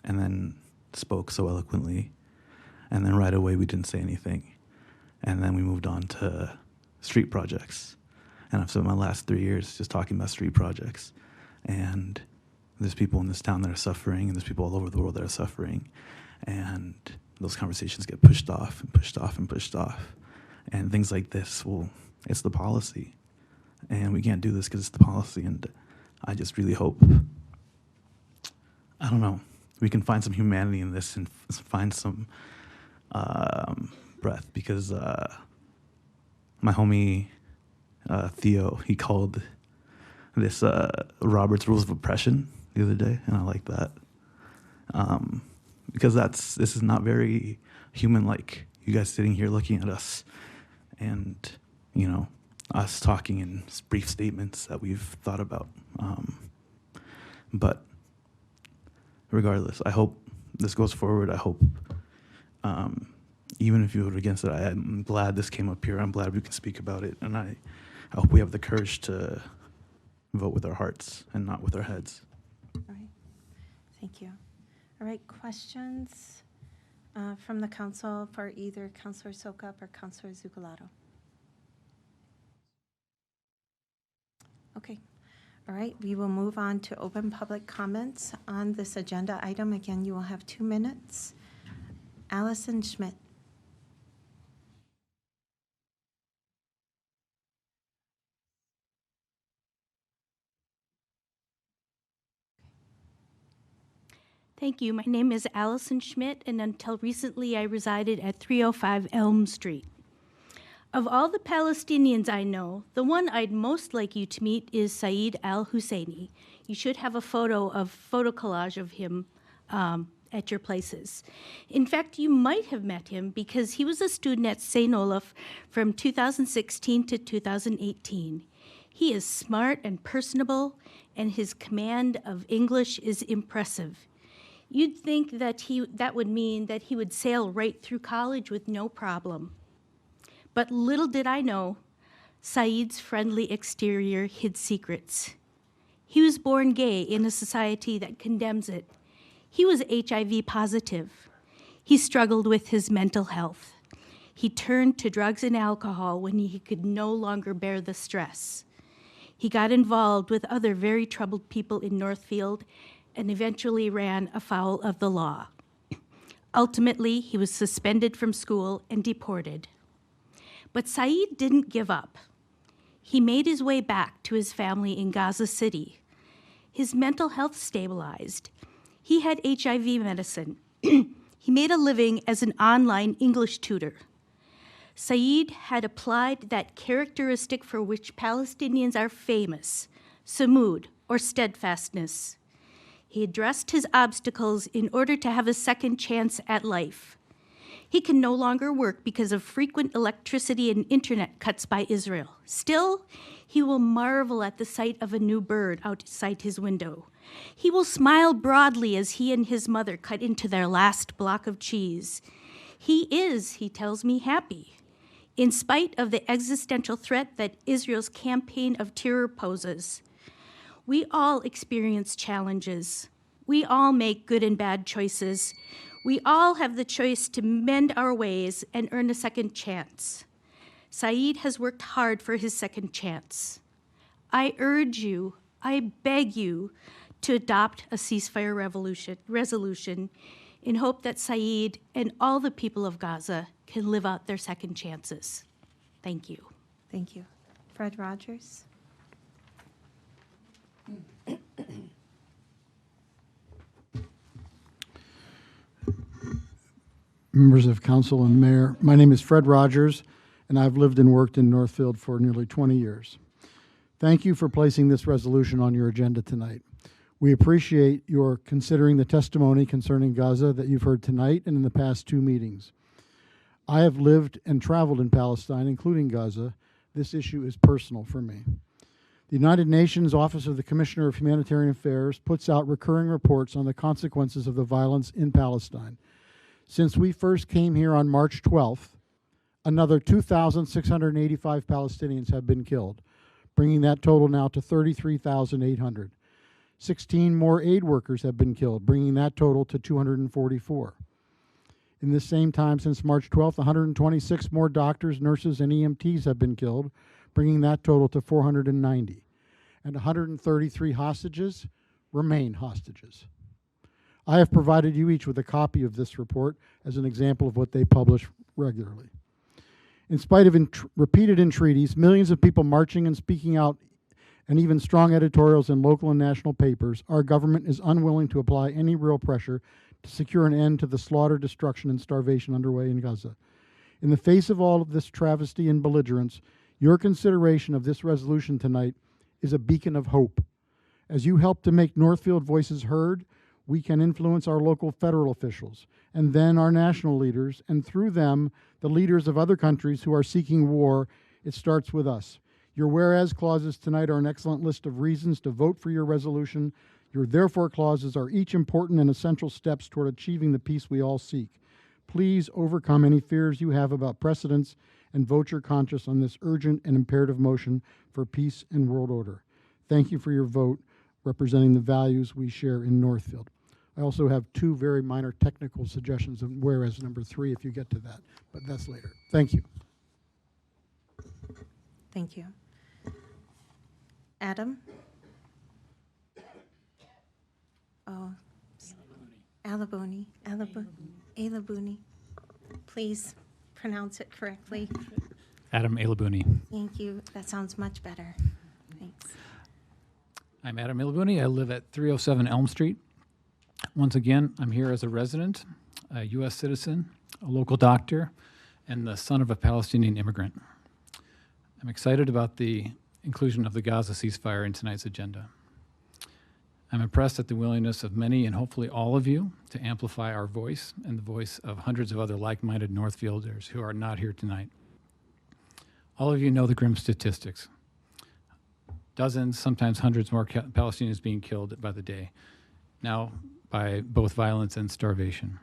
and then spoke so eloquently, and then right away we didn't say anything, and then we moved on to street projects, and I've spent my last 3 years just talking about street projects, and there's people in this town that are suffering, and there's people all over the world that are suffering, and those conversations get pushed off and pushed off and pushed off, and things like this, well, it's the policy, and we can't do this because it's the policy. And I just really hope, I don't know, we can find some humanity in this and find some breath, because my homie Theo, he called this Robert's Rules of Oppression the other day, and I like that, because this is not very human-like. You guys sitting here looking at us, and us talking in brief statements that we've thought about. But regardless, I hope this goes forward. I hope, even if you vote against it, I'm glad this came up here. I'm glad we can speak about it. And I hope we have the courage to vote with our hearts and not with our heads. All right. Thank you. All right, questions from the council for either Councilor Sokup or Councilor Zucolato? Okay. All right, we will move on to open public comments on this agenda item. Again, you will have 2 minutes. Allison Schmidt. Thank you. My name is Allison Schmidt, and until recently I resided at 305 Elm Street. Of all the Palestinians I know, the one I'd most like you to meet is Saeed al-Husseini. You should have a photo collage of him at your places. In fact, you might have met him because he was a student at St. Olaf from 2016 to 2018. He is smart and personable, and his command of English is impressive. You'd think that would mean that he would sail right through college with no problem. But little did I know, Saeed's friendly exterior hid secrets. He was born gay in a society that condemns it. He was HIV positive. He struggled with his mental health. He turned to drugs and alcohol when he could no longer bear the stress. He got involved with other very troubled people in Northfield and eventually ran afoul of the law. Ultimately, he was suspended from school and deported. But Saeed didn't give up. He made his way back to his family in Gaza City. His mental health stabilized. He had HIV medicine. He made a living as an online English tutor. Saeed had applied that characteristic for which Palestinians are famous, samud, or steadfastness. He addressed his obstacles in order to have a second chance at life. He can no longer work because of frequent electricity and internet cuts by Israel. Still, he will marvel at the sight of a new bird outside his window. He will smile broadly as he and his mother cut into their last block of cheese. He is, he tells me, happy, in spite of the existential threat that Israel's campaign of terror poses. We all experience challenges. We all make good and bad choices. We all have the choice to mend our ways and earn a second chance. Saeed has worked hard for his second chance. I urge you, I beg you, to adopt a ceasefire resolution in hope that Saeed and all the people of Gaza can live out their second chances. Thank you. Thank you. Fred Rogers. Members of council and mayor, my name is Fred Rogers, and I've lived and worked in Northfield for nearly 20 years. Thank you for placing this resolution on your agenda tonight. We appreciate your considering the testimony concerning Gaza that you've heard tonight and in the past 2 meetings. I have lived and traveled in Palestine, including Gaza. This issue is personal for me. The United Nations Office of the Commissioner of Humanitarian Affairs puts out recurring reports on the consequences of the violence in Palestine. Since we first came here on March 12th, another 2,685 Palestinians have been killed, bringing that total now to 33,800. 16 more aid workers have been killed, bringing that total to 244. In this same time since March 12th, 126 more doctors, nurses, and EMTs have been killed, bringing that total to 490. And 133 hostages remain hostages. I have provided you each with a copy of this report as an example of what they publish regularly. In spite of repeated entreaties, millions of people marching and speaking out, and even strong editorials in local and national papers, our government is unwilling to apply any real pressure to secure an end to the slaughter, destruction, and starvation underway in Gaza. In the face of all of this travesty and belligerence, your consideration of this resolution tonight is a beacon of hope. As you help to make Northfield voices heard, we can influence our local federal officials, and then our national leaders, and through them, the leaders of other countries who are seeking war. It starts with us. Your whereas clauses tonight are an excellent list of reasons to vote for your resolution. Your therefore clauses are each important and essential steps toward achieving the peace we all seek. Please overcome any fears you have about precedents and vote your conscience on this urgent and imperative motion for peace and world order. Thank you for your vote, representing the values we share in Northfield. I also have two very minor technical suggestions of whereas number 3 if you get to that, but that's later. Thank you. Thank you. Adam? Oh, Alabuni. Alabuni. Please pronounce it correctly. Adam Alabuni. Thank you. That sounds much better. Thanks. I'm Adam Alabuni. I live at 307 Elm Street. Once again, I'm here as a resident, a U.S. citizen, a local doctor, and the son of a Palestinian immigrant. I'm excited about the inclusion of the Gaza ceasefire in tonight's agenda. I'm impressed at the willingness of many and hopefully all of you to amplify our voice and the voice of hundreds of other like-minded Northfielders who are not here tonight. All of you know the grim statistics. Dozens, sometimes hundreds more Palestinians being killed by the day, now by both violence and starvation.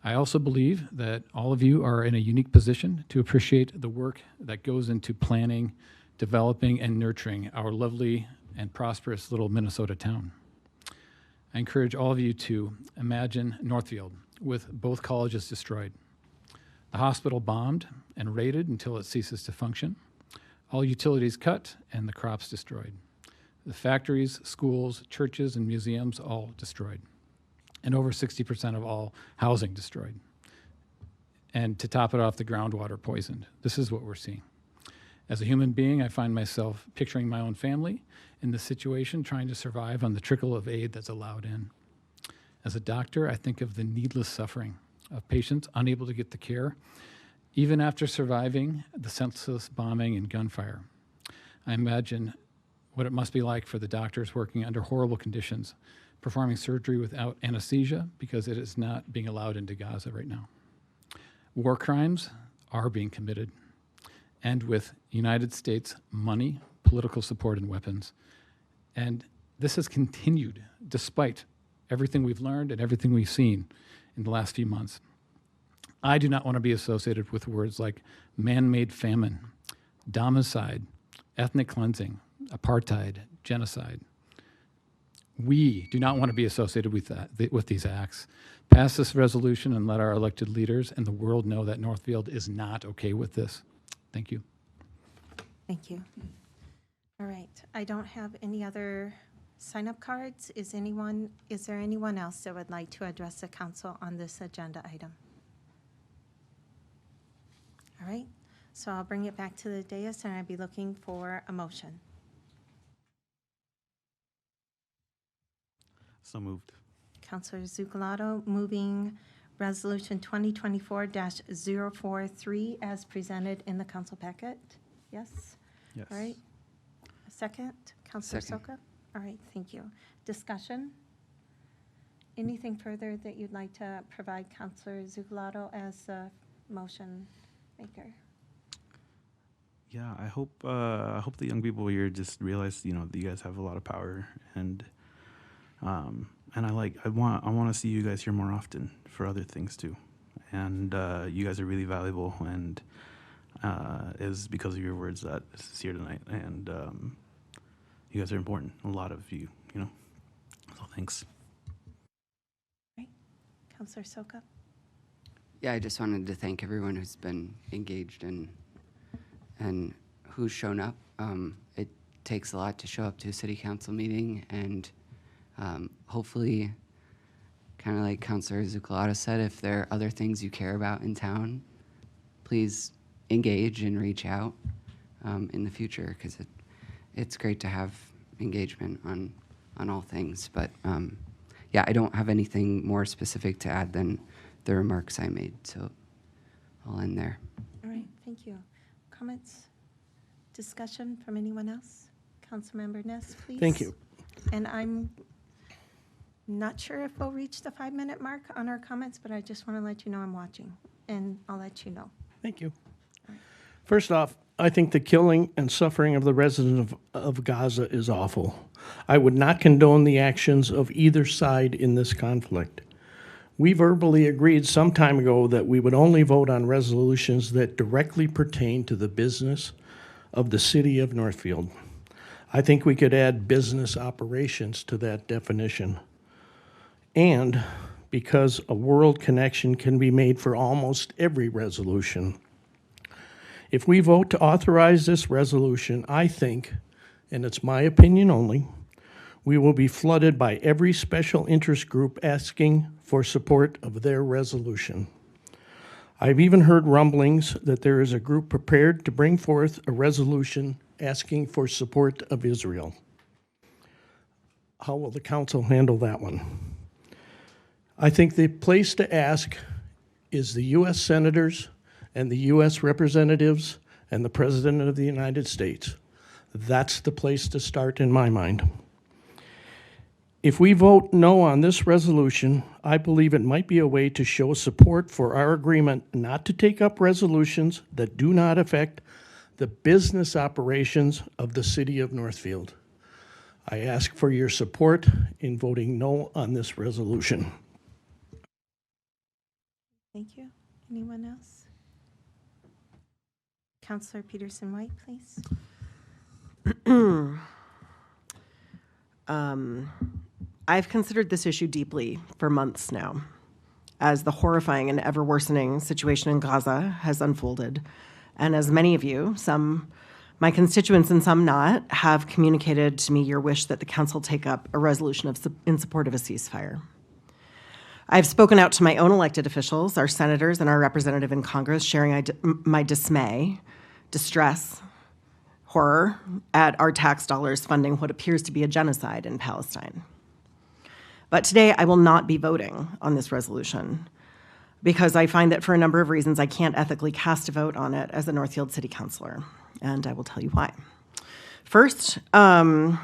I also believe that all of you are in a unique position to appreciate the work that goes into planning, developing, and nurturing our lovely and prosperous little Minnesota town. I encourage all of you to imagine Northfield with both colleges destroyed, the hospital bombed and raided until it ceases to function, all utilities cut and the crops destroyed, the factories, schools, churches, and museums all destroyed, and over 60% of all housing destroyed. And to top it off, the groundwater poisoned. This is what we're seeing. As a human being, I find myself picturing my own family in this situation, trying to survive on the trickle of aid that's allowed in. As a doctor, I think of the needless suffering of patients unable to get the care, even after surviving the senseless bombing and gunfire. I imagine what it must be like for the doctors working under horrible conditions, performing surgery without anesthesia because it is not being allowed into Gaza right now. War crimes are being committed, and with United States money, political support, and weapons. And this has continued despite everything we've learned and everything we've seen in the last few months. I do not want to be associated with words like man-made famine, domicide, ethnic cleansing, apartheid, genocide. We do not want to be associated with these acts. Pass this resolution and let our elected leaders and the world know that Northfield is not okay with this. Thank you. Thank you. All right. I don't have any other sign-up cards. Is there anyone else that would like to address the council on this agenda item? All right. So I'll bring it back to the dais, and I'd be looking for a motion. So moved. Councilor Zuccolotto moving Resolution 2024-043 as presented in the council packet. Yes? Yes. All right. A second? Councilor Second. Soka? All right, thank you. Discussion? Anything further that you'd like to provide Councilor Zuccolotto as motion maker. Yeah, I hope the young people here just realize, you know, that you guys have a lot of power, and I want to see you guys here more often for other things too, and you guys are really valuable, and is because of your words that this is here tonight, and you guys are important. A lot of you, you know. So thanks. Right, Councillor Soka. Yeah, I just wanted to thank everyone who's been engaged and who's shown up. It takes a lot to show up to a city council meeting, and hopefully, kind of like Councilor Zuccolata said, if there are other things you care about in town, please engage and reach out in the future, because it's great to have engagement on all things. But yeah, I don't have anything more specific to add than the remarks I made, so I'll end there. All right, thank you. Comments, discussion from anyone else? Councilmember Ness, please. Thank you. And I'm not sure if we'll reach the 5-minute mark on our comments, but I just want to let you know I'm watching, and I'll let you know. Thank you. First off, I think the killing and suffering of the residents of Gaza is awful. I would not condone the actions of either side in this conflict. We verbally agreed some time ago that we would only vote on resolutions that directly pertain to the business of the city of Northfield. I think we could add business operations to that definition. And because a world connection can be made for almost every resolution. If we vote to authorize this resolution, I think, and it's my opinion only, we will be flooded by every special interest group asking for support of their resolution. I've even heard rumblings that there is a group prepared to bring forth a resolution asking for support of Israel. How will the council handle that one? I think the place to ask is the U.S. senators and the U.S. representatives and the President of the United States. That's the place to start in my mind. If we vote no on this resolution, I believe it might be a way to show support for our agreement not to take up resolutions that do not affect the business operations of the city of Northfield. I ask for your support in voting no on this resolution. Thank you. Anyone else? Councillor Peterson-White, please. I've considered this issue deeply for months now, as the horrifying and ever-worsening situation in Gaza has unfolded, and as many of you, some my constituents and some not, have communicated to me your wish that the council take up a resolution in support of a ceasefire. I've spoken out to my own elected officials, our senators and our representative in Congress, sharing my dismay, distress, horror at our tax dollars funding what appears to be a genocide in Palestine. But today I will not be voting on this resolution because I find that for a number of reasons I can't ethically cast a vote on it as a Northfield City Councilor, and I will tell you why. First, were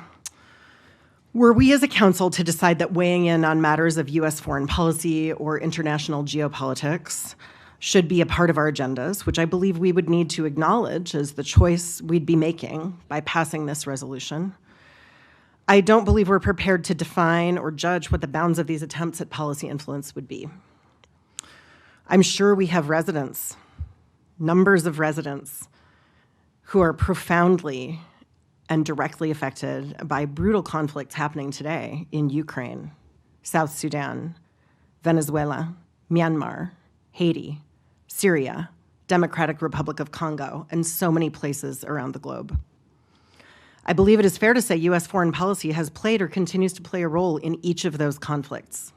we as a council to decide that weighing in on matters of U.S. foreign policy or international geopolitics should be a part of our agendas, which I believe we would need to acknowledge as the choice we'd be making by passing this resolution, I don't believe we're prepared to define or judge what the bounds of these attempts at policy influence would be. I'm sure we have residents, numbers of residents, who are profoundly and directly affected by brutal conflicts happening today in Ukraine, South Sudan, Venezuela, Myanmar, Haiti, Syria, Democratic Republic of Congo, and so many places around the globe. I believe it is fair to say U.S. foreign policy has played or continues to play a role in each of those conflicts.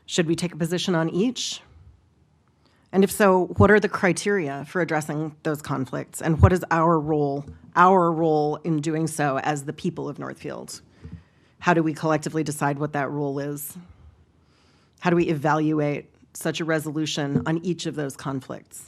Should we take a position on each? And if so, what are the criteria for addressing those conflicts? And what is our role in doing so as the people of Northfield? How do we collectively decide what that role is? How do we evaluate such a resolution on each of those conflicts?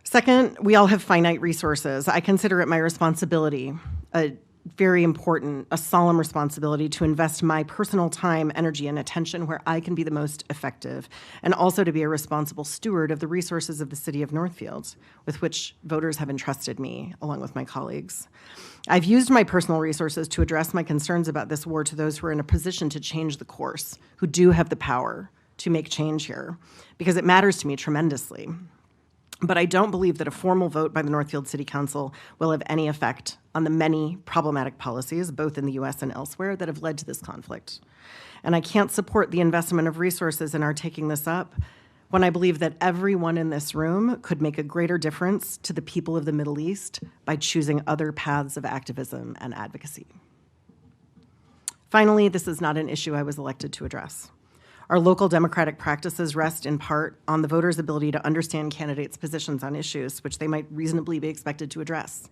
Second, we all have finite resources. I consider it my responsibility, a very important, a solemn responsibility to invest my personal time, energy, and attention where I can be the most effective, and also to be a responsible steward of the resources of the city of Northfield, with which voters have entrusted me, along with my colleagues. I've used my personal resources to address my concerns about this war to those who are in a position to change the course, who do have the power to make change here, because it matters to me tremendously. But I don't believe that a formal vote by the Northfield City Council will have any effect on the many problematic policies, both in the US and elsewhere, that have led to this conflict. And I can't support the investment of resources in our taking this up when I believe that everyone in this room could make a greater difference to the people of the Middle East by choosing other paths of activism and advocacy. Finally, this is not an issue I was elected to address. Our local democratic practices rest in part on the voters' ability to understand candidates' positions on issues which they might reasonably be expected to address.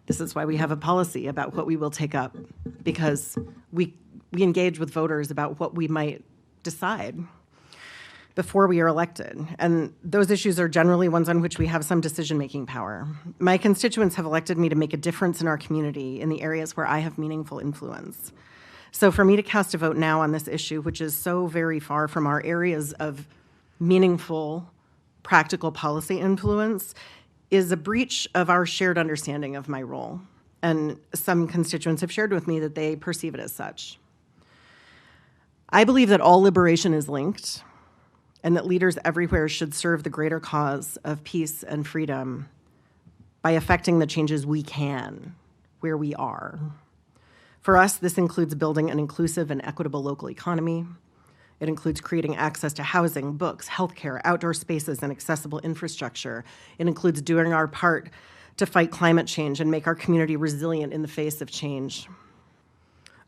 This is why we have a policy about what we will take up, because we engage with voters about what we might decide before we are elected. And those issues are generally ones on which we have some decision-making power. My constituents have elected me to make a difference in our community in the areas where I have meaningful influence. So for me to cast a vote now on this issue, which is so very far from our areas of meaningful, practical policy influence, is a breach of our shared understanding of my role. And some constituents have shared with me that they perceive it as such. I believe that all liberation is linked, and that leaders everywhere should serve the greater cause of peace and freedom by effecting the changes we can where we are. For us, this includes building an inclusive and equitable local economy. It includes creating access to housing, books, healthcare, outdoor spaces, and accessible infrastructure. It includes doing our part to fight climate change and make our community resilient in the face of change.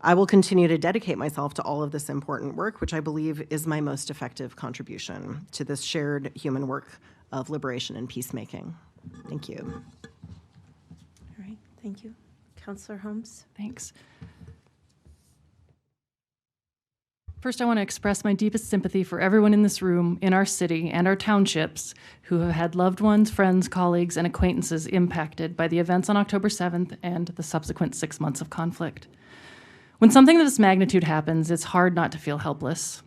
I will continue to dedicate myself to all of this important work, which I believe is my most effective contribution to this shared human work of liberation and peacemaking. Thank you. All right, thank you. Councillor Holmes. Thanks. First, I want to express my deepest sympathy for everyone in this room, in our city and our townships who have had loved ones, friends, colleagues, and acquaintances impacted by the events on October 7th and the subsequent 6 months of conflict. When something of this magnitude happens, it's hard not to feel helpless.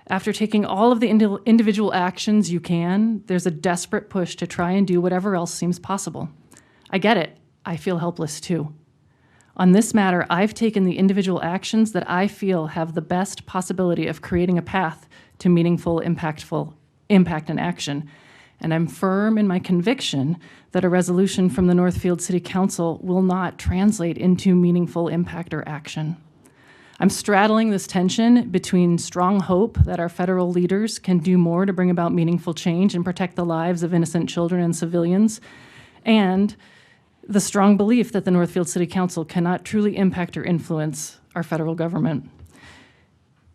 After taking all of the individual actions you can, there's a desperate push to try and do whatever else seems possible. I get it. I feel helpless too. On this matter, I've taken the individual actions that I feel have the best possibility of creating a path to meaningful, impactful impact and action. And I'm firm in my conviction that a resolution from the Northfield City Council will not translate into meaningful impact or action. I'm straddling this tension between strong hope that our federal leaders can do more to bring about meaningful change and protect the lives of innocent children and civilians, and the strong belief that the Northfield City Council cannot truly impact or influence our federal government.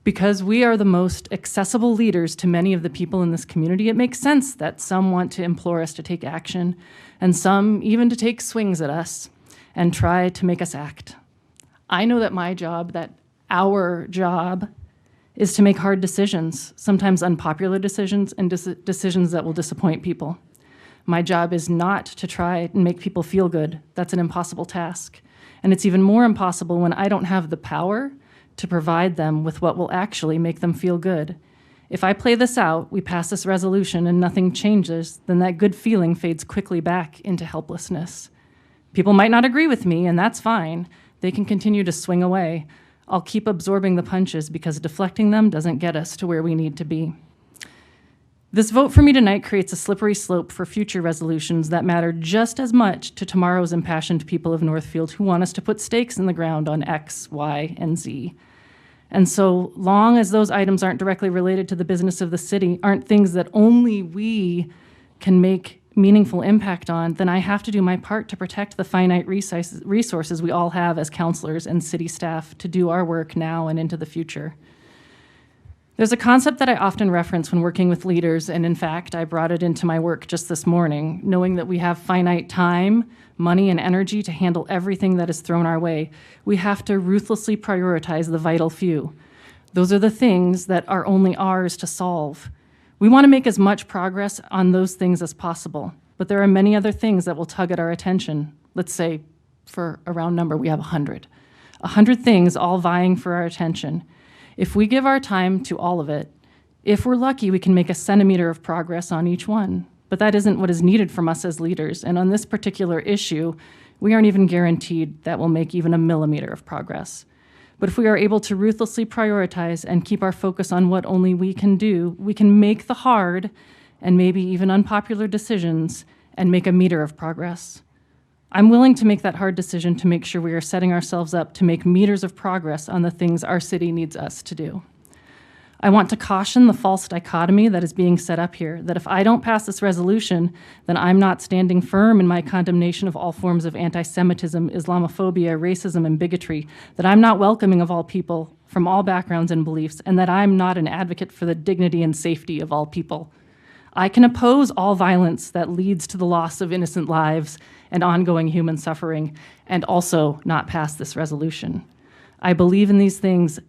Because we are the most accessible leaders to many of the people in this community, it makes sense that some want to implore us to take action, and some even to take swings at us and try to make us act. I know that my job, that our job, is to make hard decisions, sometimes unpopular decisions, and decisions that will disappoint people. My job is not to try and make people feel good. That's an impossible task. And it's even more impossible when I don't have the power to provide them with what will actually make them feel good. If I play this out, we pass this resolution and nothing changes, then that good feeling fades quickly back into helplessness. People might not agree with me, and that's fine. They can continue to swing away. I'll keep absorbing the punches because deflecting them doesn't get us to where we need to be. This vote for me tonight creates a slippery slope for future resolutions that matter just as much to tomorrow's impassioned people of Northfield who want us to put stakes in the ground on X, Y, and Z. And so long as those items aren't directly related to the business of the city, aren't things that only we can make meaningful impact on, then I have to do my part to protect the finite resources we all have as councilors and city staff to do our work now and into the future. There's a concept that I often reference when working with leaders, and in fact, I brought it into my work just this morning, knowing that we have finite time, money, and energy to handle everything that is thrown our way. We have to ruthlessly prioritize the vital few. Those are the things that are only ours to solve. We want to make as much progress on those things as possible, but there are many other things that will tug at our attention. Let's say for a round number, we have 100. 100 things all vying for our attention. If we give our time to all of it, if we're lucky, we can make a centimeter of progress on each one. But that isn't what is needed from us as leaders. And on this particular issue, we aren't even guaranteed that we'll make even a millimeter of progress. But if we are able to ruthlessly prioritize and keep our focus on what only we can do, we can make the hard and maybe even unpopular decisions and make a meter of progress. I'm willing to make that hard decision to make sure we are setting ourselves up to make meters of progress on the things our city needs us to do. I want to caution the false dichotomy that is being set up here, that if I don't pass this resolution, then I'm not standing firm in my condemnation of all forms of anti-Semitism, Islamophobia, racism, and bigotry, that I'm not welcoming of all people from all backgrounds and beliefs, and that I'm not an advocate for the dignity and safety of all people. I can oppose all violence that leads to the loss of innocent lives and ongoing human suffering, and also not pass this resolution. I believe in these things,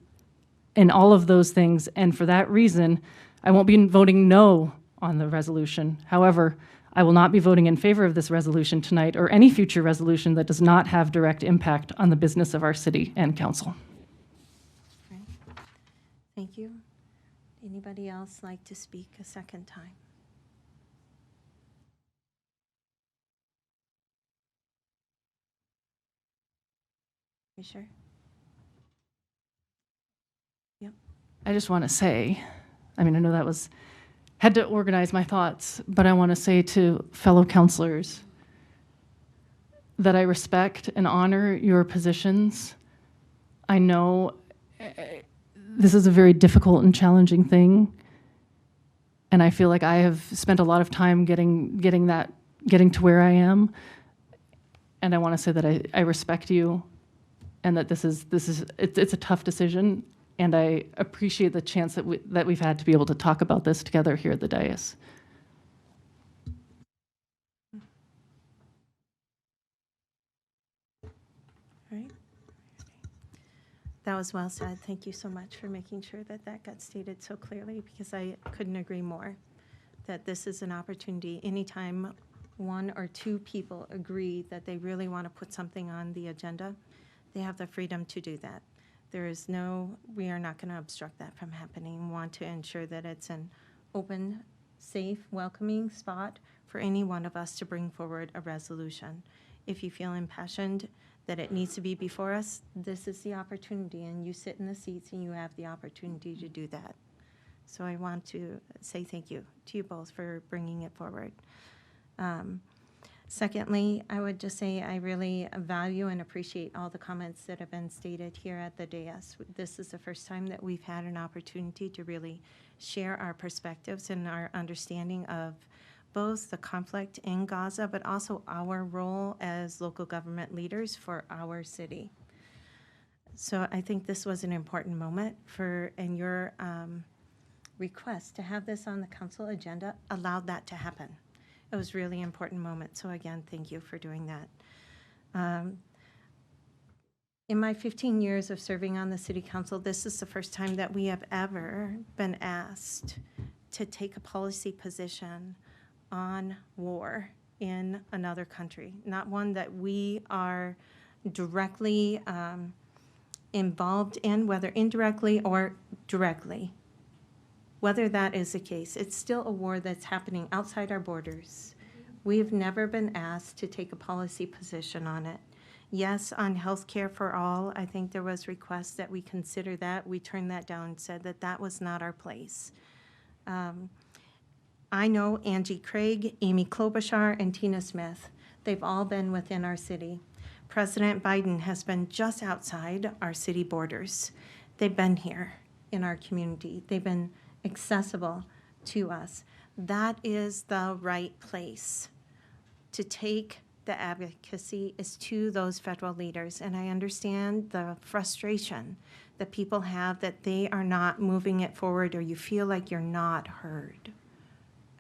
in all of those things, and for that reason, I won't be voting no on the resolution. However, I will not be voting in favor of this resolution tonight or any future resolution that does not have direct impact on the business of our city and council. Right. Thank you. Anybody else like to speak a second time? You sure? Yep. I just want to say, I mean, I know that had to organize my thoughts, but I want to say to fellow councilors that I respect and honor your positions. I know this is a very difficult and challenging thing, and I feel like I have spent a lot of time getting to where I am, and I want to say that I respect you, and that it's a tough decision, and I appreciate the chance that we've had to be able to talk about this together here at the dais. All right. That was well said. Thank you so much for making sure that that got stated so clearly, because I couldn't agree more that this is an opportunity. Anytime one or two people agree that they really want to put something on the agenda, they have the freedom to do that. We are not going to obstruct that from happening. We want to ensure that it's an open, safe, welcoming spot for any one of us to bring forward a resolution. If you feel impassioned that it needs to be before us, this is the opportunity, and you sit in the seats and you have the opportunity to do that. So I want to say thank you to you both for bringing it forward. Secondly, I would just say I really value and appreciate all the comments that have been stated here at the dais. This is the first time that we've had an opportunity to really share our perspectives and our understanding of both the conflict in Gaza, but also our role as local government leaders for our city. So I think this was an important moment and your request to have this on the council agenda allowed that to happen. It was really important moment. So again, thank you for doing that. In my 15 years of serving on the city council, this is the first time that we have ever been asked to take a policy position on war in another country, not one that we are directly involved in, whether indirectly or directly. Whether that is the case, it's still a war that's happening outside our borders. We've never been asked to take a policy position on it. Yes, on health care for all, I think there was requests that we consider that. We turned that down and said that that was not our place. I know Angie Craig, Amy Klobuchar, and Tina Smith. They've all been within our city. President Biden has been just outside our city borders. They've been here in our community. They've been accessible to us. That is the right place to take the advocacy, is to those federal leaders. And I understand the frustration that people have that they are not moving it forward, or you feel like you're not heard.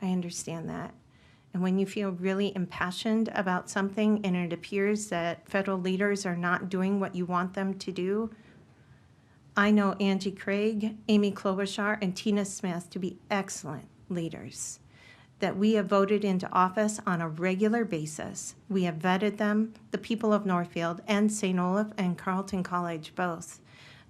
I understand that. And when you feel really impassioned about something and it appears that federal leaders are not doing what you want them to do, I know Angie Craig, Amy Klobuchar, and Tina Smith to be excellent leaders that we have voted into office on a regular basis. We have vetted them, the people of Northfield and St. Olaf and Carleton College, both.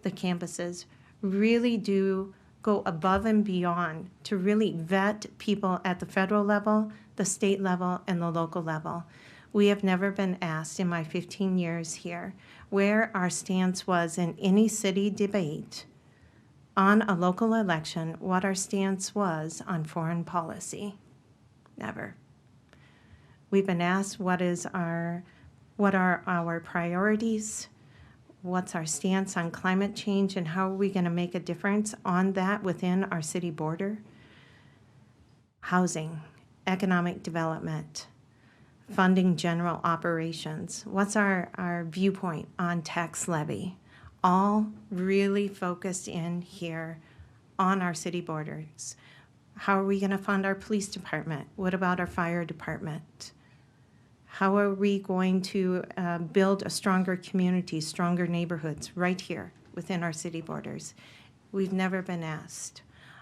The campuses really do go above and beyond to really vet people at the federal level, the state level, and the local level. We have never been asked in my 15 years here where our stance was in any city debate on a local election, what our stance was on foreign policy. Never. We've been asked what are our priorities, what's our stance on climate change, and how are we going to make a difference on that within our city border. Housing, economic development, funding general operations. What's our viewpoint on tax levy? All really focused in here on our city borders. How are we going to fund our police department? What about our fire department? How are we going to build a stronger community, stronger neighborhoods right here within our city borders? We've never been asked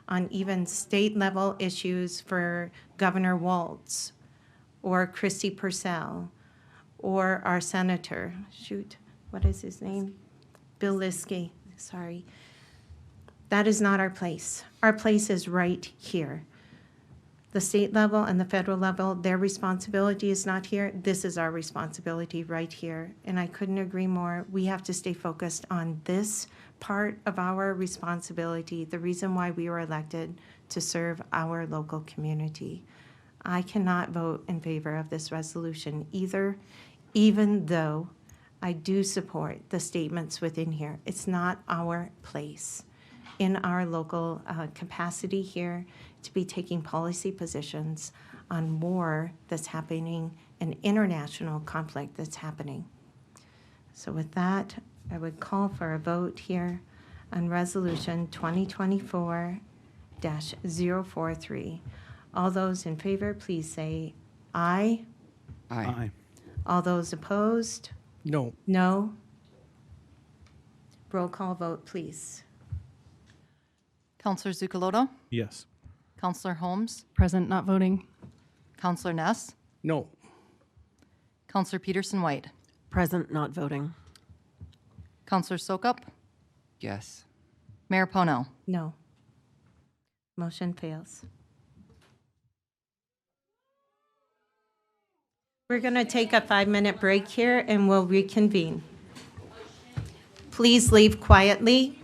on even state level issues for Governor Walz or Christy Purcell or our senator, what is his name? Bill Liskey, sorry. That is not our place. Our place is right here. The state level and the federal level, their responsibility is not here. This is our responsibility right here. And I couldn't agree more. We have to stay focused on this part of our responsibility, the reason why we were elected to serve our local community. I cannot vote in favor of this resolution either, even though I do support the statements within here. It's not our place in our local capacity here to be taking policy positions on war that's happening, an international conflict that's happening. So with that, I would call for a vote here on Resolution 2024-043. All those in favor, please say aye. Aye. Aye. All those opposed? No. No. Roll call vote, please. Counselor Zucoloto? Yes. Counselor Holmes? Present, not voting. Counselor Ness? No. Counselor Peterson-White? Present, not voting. Counselor Sokup? Yes. Mayor Pownell? No. Motion fails. We're going to take a 5-minute break here and we'll reconvene. Please leave quietly.